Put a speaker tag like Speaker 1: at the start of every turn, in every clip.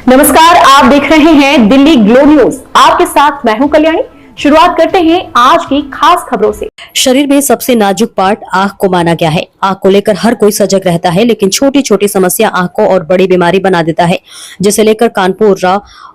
Speaker 1: नमस्कार, आप देख रहे हैं दिल्ली ग्लो न्यूज। आपके साथ मैं हूं कल्याणी। शुरुआत करते हैं आज की खास खबरों से।
Speaker 2: शरीर में सबसे नाजुक पार्ट आंख को माना गया है। आंख को लेकर हर कोई सजग रहता है, लेकिन छोटी छोटी समस्या आंख को और बड़ी बीमारी बना देता है, जिसे लेकर कानपुर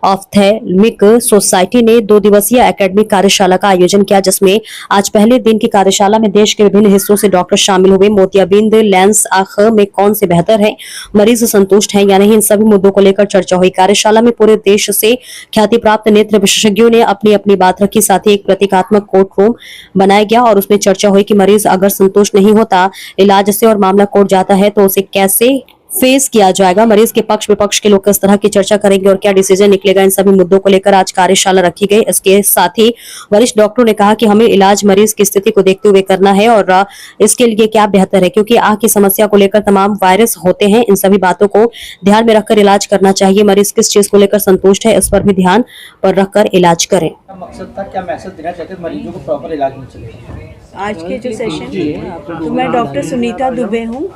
Speaker 2: ऑफ्थेल्मिक सोसाइटी ने 2 दिवसीय एकेडमिक कार्यशाला का आयोजन किया, जिसमें आज पहले दिन की कार्यशाला में देश के विभिन्न हिस्सों से डॉक्टर शामिल हुए। मोतियाबिंद लेंस आंख में कौन से बेहतर है, मरीज संतुष्ट है या नहीं, इन सभी मुद्दों को लेकर चर्चा हुई। कार्यशाला में पूरे देश से ख्याति प्राप्त नेत्र विशेषज्ञों ने अपनी अपनी बात रखी। साथ ही एक प्रतीकात्मक कोर्ट रूम बनाया गया और उसमें चर्चा हुई कि मरीज अगर संतुष्ट नहीं होता इलाज से और मामला कोर्ट जाता है तो उसे कैसे फेस किया जाएगा। मरीज के पक्ष विपक्ष के लोग किस तरह की चर्चा करेंगे और क्या डिसीजन निकलेगा, इन सभी मुद्दों को लेकर आज कार्यशाला रखी गई। इसके साथ ही वरिष्ठ डॉक्टरों ने कहा कि हमें इलाज मरीज की स्थिति को देखते हुए करना है और इसके लिए क्या बेहतर है, क्योंकि आंख की समस्या को लेकर तमाम वायरस होते हैं। इन सभी बातों को ध्यान में रखकर इलाज करना चाहिए। मरीज किस चीज को लेकर संतुष्ट है, इस पर भी ध्यान पर रखकर इलाज करें।
Speaker 3: मकसद था, क्या मैसेज देना चाहते हैं मरीजों को प्रॉपर इलाज मिल सके।
Speaker 4: आज के जो सेशन तो मैं डॉक्टर सुनीता दुबे हूँ,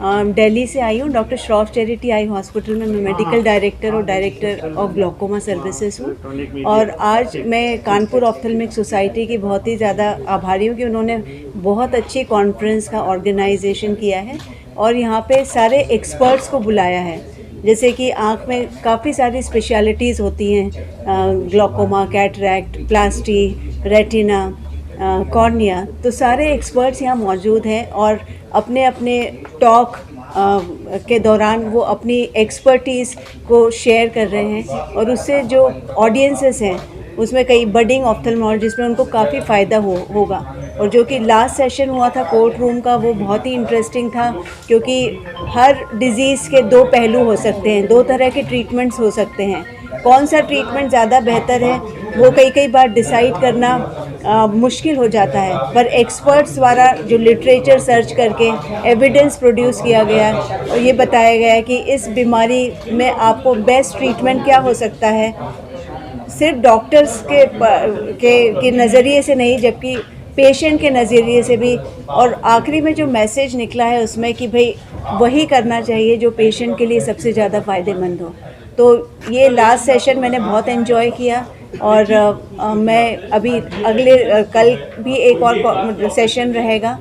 Speaker 4: दिल्ली से आई हूँ। Doctor Shroff charity eye hospital में मैं मेडिकल डायरेक्टर और डायरेक्टर ऑफ ग्लोकोमा सर्विसेज हूँ। और आज मैं कानपुर ऑफ्थेल्मिक सोसाइटी की बहुत ही ज़्यादा आभारी हूँ कि उन्होंने बहुत अच्छी कॉन्फ्रेंस का ऑर्गेनाइजेशन किया है और यहाँ पे सारे एक्सपर्ट्स को बुलाया है। जैसे कि आँख में काफ़ी सारी स्पेशलिटीज़ होती हैं, ग्लोकोमा, कैटरैक्ट, प्लास्टी, रेटिना, कॉर्निया, तो सारे एक्सपर्ट्स यहाँ मौजूद हैं और अपने अपने टॉक के दौरान वो अपनी एक्सपर्टीज़ को शेयर कर रहे हैं और उससे जो ऑडियंसेस हैं उसमें कई बडिंग ऑफ्थेल्मोलॉजिस्ट में उनको काफ़ी फ़ायदा होगा। और जो कि लास्ट सेशन हुआ था कोर्ट रूम का, वो बहुत ही इंटरेस्टिंग था, क्योंकि हर डिज़ीज़ के 2 पहलू हो सकते हैं, 2 तरह के ट्रीटमेंट्स हो सकते हैं। कौन सा ट्रीटमेंट ज़्यादा बेहतर है वो कई बार डिसाइड करना मुश्किल हो जाता है, पर एक्सपर्ट्स द्वारा जो लिटरेचर सर्च करके एविडेंस प्रोड्यूस किया गया और ये बताया गया है कि इस बीमारी में आपको बेस्ट ट्रीटमेंट क्या हो सकता है, सिर्फ डॉक्टर्स के नज़रिए से नहीं, जबकि पेशेंट के नज़रिए से भी। और आखिरी में जो मैसेज निकला है उसमें कि भाई वही करना चाहिए जो पेशेंट के लिए सबसे ज़्यादा फ़ायदेमंद हो। तो ये लास्ट सेशन मैंने बहुत एंजॉय किया और मैं अभी कल भी एक और सेशन रहेगा,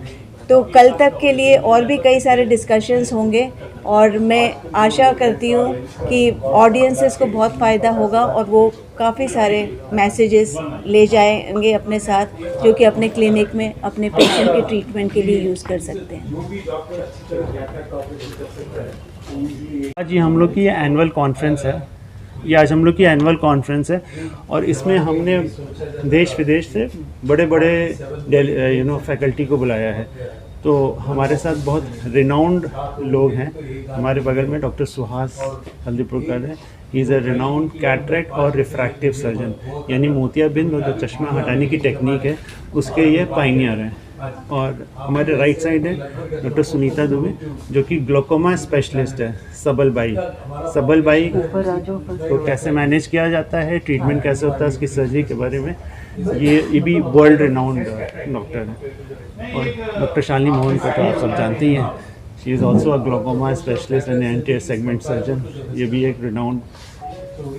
Speaker 4: तो कल तक के लिए और भी कई सारे डिस्कशंस होंगे और मैं आशा करती हूँ कि ऑडियंसेस को बहुत फ़ायदा होगा और वो काफ़ी सारे मैसेजेस ले जाएंगे अपने साथ, जो कि अपने क्लिनिक में अपने पेशेंट के ट्रीटमेंट के लिए यूज़ कर सकते हैं।
Speaker 5: आज ये हम लोग की एनुअल कॉन्फ्रेंस है, ये आज हम लोग की एनुअल कॉन्फ्रेंस है और इसमें हमने देश विदेश से बड़े बड़े फैकल्टी को बुलाया है। तो हमारे साथ बहुत रिनाउंड लोग हैं। हमारे बगल में डॉक्टर सुहास हल्दीपुरकर है। He is a renowned cataract और रिफ्रैक्टिव सर्जन, यानी मोतियाबिंद और जो चश्मा हटाने की टेक्निक है उसके ये पायनियर हैं। और हमारे राइट साइड है डॉक्टर सुनीता दुबे, जो कि ग्लोकोमा स्पेशलिस्ट है। सबल बाई को कैसे मैनेज किया जाता है, ट्रीटमेंट कैसे होता है, उसकी सर्जरी के बारे में ये भी वर्ल्ड रिनाउंड डॉक्टर है। और डॉक्टर शालिनी मोहन को तो आप सब जानते ही हैं, she is also a glaucoma specialist and anterior segment surgeon, ये भी एक रिनाउंड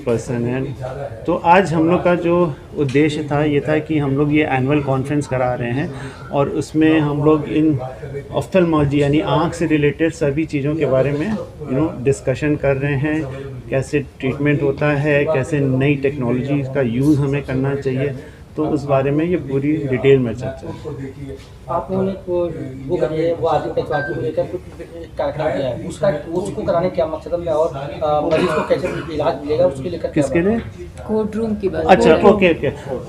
Speaker 5: पर्सन है। तो आज हम लोग का जो उद्देश्य था ये था कि हम लोग ये एनुअल कॉन्फ्रेंस करा रहे हैं और उसमें हम लोग इन ऑफ्थेल्मोलॉजी यानी आँख से रिलेटेड सभी चीज़ों के बारे में डिस्कशन कर रहे हैं। कैसे ट्रीटमेंट होता है, कैसे नई टेक्नोलॉजी का यूज़ हमें करना चाहिए, तो उस बारे में ये पूरी डिटेल में चर्चा है।
Speaker 3: आपने वो करिए, वो आदि पेचवाजी को लेकर कुछ कार्यक्रम किया है, उसको कराने क्या मकसद है और मरीज को कैसे इलाज मिलेगा उसके लेकर
Speaker 5: किसके लिए
Speaker 4: कोर्ट रूम की बात।
Speaker 5: अच्छा, ओके।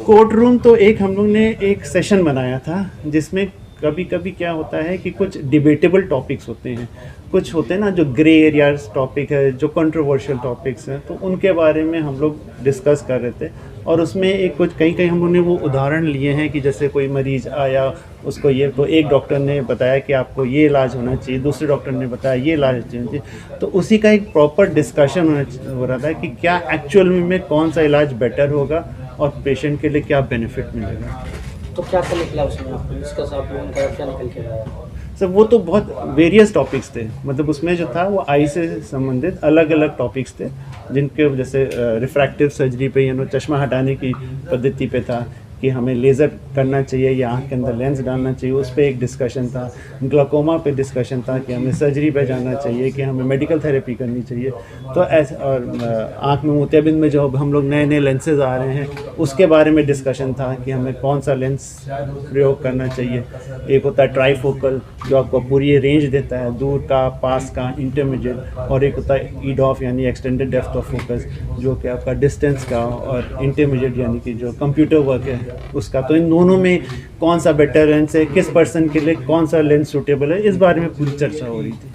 Speaker 5: कोर्ट रूम तो एक हम लोग ने एक सेशन बनाया था जिसमें कभी कभी क्या होता है कि कुछ डिबेटेबल टॉपिक्स होते हैं, कुछ होते हैं ना जो ग्रे एरिया टॉपिक है, जो कंट्रोवर्शियल टॉपिक्स हैं, तो उनके बारे में हम लोग डिस्कस कर रहे थे। और उसमें एक कुछ कहीं हम लोग ने वो उदाहरण लिए हैं कि जैसे कोई मरीज़ आया, उसको ये तो एक डॉक्टर ने बताया कि आपको ये इलाज होना चाहिए, दूसरे डॉक्टर ने बताया ये इलाज होना चाहिए, तो उसी का एक प्रॉपर डिस्कशन हो रहा था कि क्या एक्चुअल में कौन सा इलाज बेटर होगा और पेशेंट के लिए क्या बेनिफिट मिलेगा।
Speaker 3: तो क्या निकला उसमें, क्या निकल के आया?
Speaker 5: सर वो तो बहुत वेरियस टॉपिक्स थे, मतलब उसमें जो था वो आई से संबंधित अलग अलग टॉपिक्स थे जिनके जैसे रिफ्रैक्टिव सर्जरी पे चश्मा हटाने की पद्धति पे था कि हमें लेज़र करना चाहिए या आँख के अंदर लेंस डालना चाहिए, उस पर एक डिस्कशन था। ग्लाकोमा पे डिस्कशन था कि हमें सर्जरी पे जाना चाहिए कि हमें मेडिकल थेरेपी करनी चाहिए। तो ऐसे और आँख में मोतियाबिंद में जो हम लोग नए नए लेंसेज आ रहे हैं उसके बारे में डिस्कशन था कि हमें कौन सा लेंस प्रयोग करना चाहिए। एक होता है ट्राईफोकल जो आपको पूरी रेंज देता है, दूर का, पास का, इंटरमीडिएट, और एक होता है ईडॉफ यानी एक्सटेंडेड डेप्थ ऑफ फोकस जो कि आपका डिस्टेंस का, और इंटरमीडिएट यानी कि जो कंप्यूटर वर्क है उसका। तो इन दोनों में कौन सा बेटर लेंस है, किस पर्सन के लिए कौन सा लेंस सूटेबल है, इस बारे में पूरी चर्चा हो रही थी।